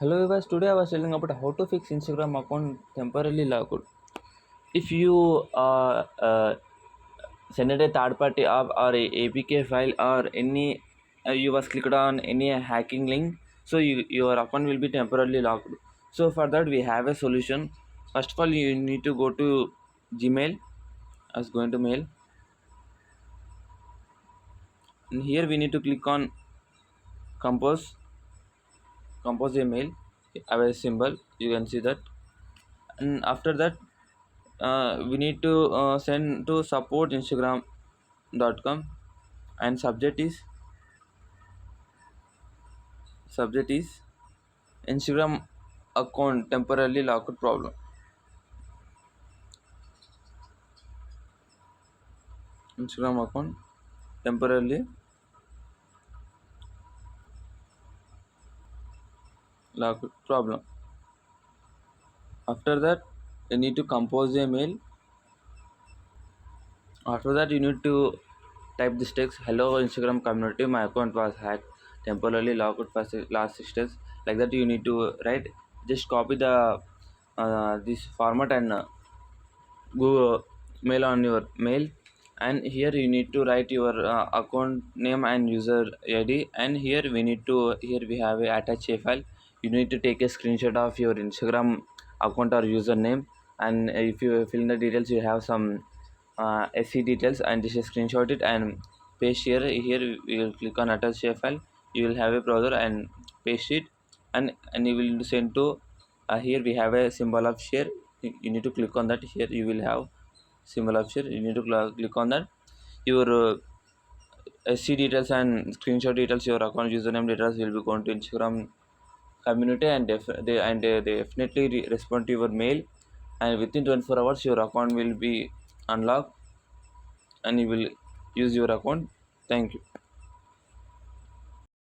Hello guys, today I was telling about how to fix Instagram account temporarily locked. If you send it a third party app or a APK file or any you was clicked on any hacking link, so your account will be temporarily locked. So for that we have a solution. First of all, you need to go to Gmail. I was going to mail, and here we need to click on compose a mail. I have a symbol. You can see that, and after that we need to send to support instagram.com, and subject is Instagram account temporarily locked problem. Instagram account temporarily locked problem. After that you need to compose a mail. After that you need to type this text: hello Instagram community, my account was hacked, temporarily locked for last 6 days. Like that you need to write. Just copy the this format and Google mail on your mail, and here you need to write your account name and user ID, and here we have a attach a file. You need to take a screenshot of your Instagram account or username, and if you fill in the details you have some SC details, and just screenshot it and paste here you will click on attach a file. You will have a browser and paste it, and you will send to here we have a symbol of share. You need to click on that. Here you will have symbol of share. You need to click on that. Your SC details and screenshot details, your account username details will be going to Instagram community, and they definitely respond to your mail, and within 24 hours your account will be unlocked and you will use your account. Thank you.